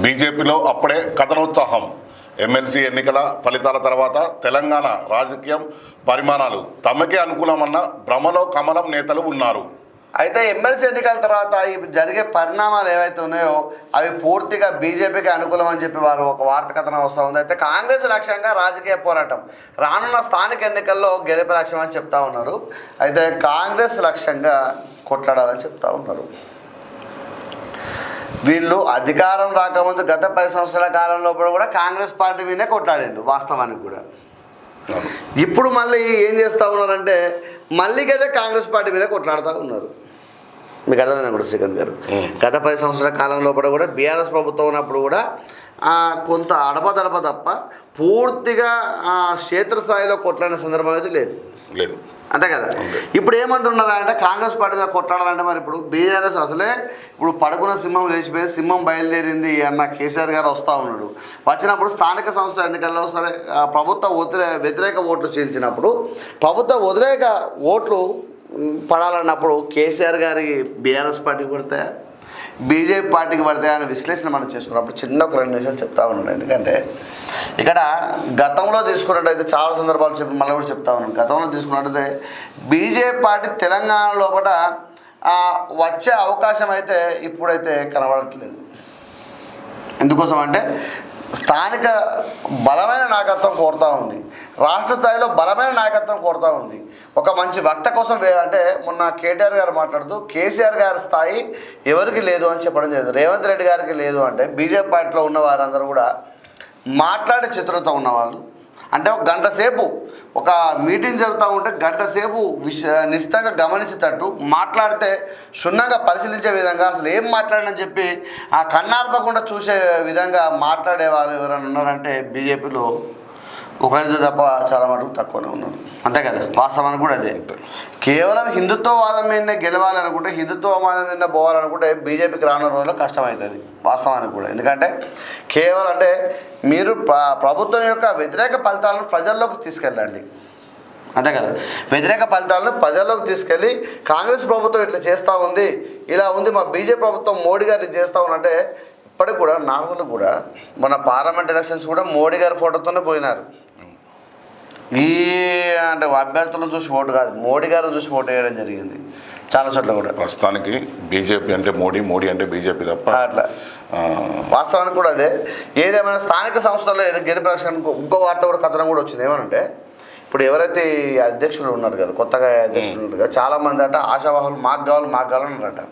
బీజేపీలో అప్పుడే కథనోత్సాహం. ఎమ్మెల్సీ ఎన్నికల ఫలితాల తర్వాత తెలంగాణ రాజకీయం పరిమాణాలు తమకే అనుకూలమన్న భ్రమలో కమలం నేతలు ఉన్నారు. అయితే ఎమ్మెల్సీ ఎన్నికల తర్వాత ఈ జరిగే పరిణామాలు ఏవైతే ఉన్నాయో అవి పూర్తిగా బీజేపీకి అనుకూలం అని చెప్పి వారు ఒక వార్త కథనం వస్తూ ఉంది. అయితే కాంగ్రెస్ లక్ష్యంగా రాజకీయ పోరాటం రానున్న స్థానిక ఎన్నికల్లో గెలిపే లక్ష్యం అని చెప్తా ఉన్నారు. అయితే కాంగ్రెస్ లక్ష్యంగా కొట్లాడాలని చెప్తా ఉన్నారు. వీళ్ళు అధికారం రాకముందు గత 10 సంవత్సరాల కాలంలో కూడా కాంగ్రెస్ పార్టీ మీదే కొట్లాడిండు వాస్తవానికి కూడా. ఇప్పుడు మళ్ళీ ఏం చేస్తూ ఉన్నారంటే మళ్ళీ కదా కాంగ్రెస్ పార్టీ మీద కొట్లాడుతూ ఉన్నారు. మీకు అర్థమైందా కూడా శ్రీకాంత్ గారు? గత 10 సంవత్సరాల కాలంలో కూడా బీఆర్ఎస్ ప్రభుత్వం ఉన్నప్పుడు కూడా కొంత అడపదడప తప్ప పూర్తిగా క్షేత్రస్థాయిలో కొట్లాడిన సందర్భం అయితే లేదు. అంతే కదా. ఇప్పుడు ఏమంటున్నారు అంటే కాంగ్రెస్ పార్టీ మీద కొట్లాడాలంటే మరి ఇప్పుడు బీఆర్ఎస్ అసలే ఇప్పుడు పడుకున్న సింహం లేచిపోయి సింహం బయలుదేరింది అన్న కేసీఆర్ గారు వస్తూ ఉన్నాడు. వచ్చినప్పుడు స్థానిక సంస్థల ఎన్నికల్లో సరే ప్రభుత్వ వ్యతిరేక ఓట్లు చీల్చినప్పుడు ప్రభుత్వ వ్యతిరేక ఓట్లు పడాలన్నప్పుడు కేసీఆర్ గారికి బీఆర్ఎస్ పార్టీకి పడతాయా బీజేపీ పార్టీకి పడతాయా అనే విశ్లేషణ మనం చేసుకున్నప్పుడు చిన్న ఒక 2 నిమిషాలు చెప్తా ఉన్నాను. ఎందుకంటే ఇక్కడ గతంలో తీసుకున్నట్టయితే చాలా సందర్భాలు చెప్పి మళ్ళీ కూడా చెప్తా ఉన్నాను. గతంలో తీసుకున్నట్టయితే బీజేపీ పార్టీ తెలంగాణ లోపల వచ్చే అవకాశం అయితే ఇప్పుడైతే కనబడట్లేదు. ఎందుకోసం అంటే స్థానిక బలమైన నాయకత్వం కోరుతూ ఉంది, రాష్ట్ర స్థాయిలో బలమైన నాయకత్వం కోరుతూ ఉంది. ఒక మంచి వక్త కోసం అంటే మొన్న కేటీఆర్ గారు మాట్లాడుతూ కేసీఆర్ గారి స్థాయి ఎవరికి లేదు అని చెప్పడం జరిగింది. రేవంత్ రెడ్డి గారికి లేదు అంటే బీజేపీ పార్టీలో ఉన్న వారందరూ కూడా మాట్లాడే చిత్రత ఉన్నవాళ్ళు. అంటే ఒక గంట సేపు ఒక మీటింగ్ జరుగుతూ ఉంటే గంట సేపు నిశ్చితంగా గమనించేటట్టు మాట్లాడితే క్షుణ్ణంగా పరిశీలించే విధంగా అసలు ఏం మాట్లాడని చెప్పి ఆ కన్నార్పకుండా చూసే విధంగా మాట్లాడేవారు ఎవరైనా ఉన్నారంటే బీజేపీలో ఒకరితో తప్ప చాలా మటుకు తక్కువనే ఉన్నారు. అంతే కదా, వాస్తవానికి కూడా అదే. కేవలం హిందుత్వవాదం మీద గెలవాలనుకుంటే హిందుత్వవాదం మీద పోవాలనుకుంటే బీజేపీకి రానున్న రోజుల్లో కష్టమవుతుంది వాస్తవానికి కూడా. ఎందుకంటే కేవలం అంటే మీరు ప్రభుత్వం యొక్క వ్యతిరేక ఫలితాలను ప్రజల్లోకి తీసుకెళ్ళండి. అంతే కదా, వ్యతిరేక ఫలితాలను ప్రజల్లోకి తీసుకెళ్ళి కాంగ్రెస్ ప్రభుత్వం ఇట్లా చేస్తూ ఉంది, ఇలా ఉంది, మా బీజేపీ ప్రభుత్వం మోడీ గారు ఇది చేస్తూ ఉన్నంటే ఇప్పటికి కూడా నార్మల్ కూడా మన పార్లమెంట్ ఎలక్షన్స్ కూడా మోడీ గారి ఫోటోతోనే పోయినారు. ఈ అంటే అభ్యర్థులను చూసి ఓటు కాదు, మోడీ గారిని చూసి ఓటు వేయడం జరిగింది చాలా చోట్ల కూడా. ప్రస్తుతానికి బీజేపీ అంటే మోడీ, మోడీ అంటే బీజేపీ తప్ప అట్లా వాస్తవానికి కూడా అదే. ఏదేమైనా స్థానిక సంస్థల్లో గెలుపు లక్ష్యానికి ఇంకో వార్త కూడా కథనం కూడా వచ్చింది. ఏమనంటే ఇప్పుడు ఎవరైతే అధ్యక్షులు ఉన్నారు కదా, కొత్తగా అధ్యక్షులు ఉన్నారు కదా, చాలామంది అంటే ఆశావాహులు మాకు కావాలి అన్నారట.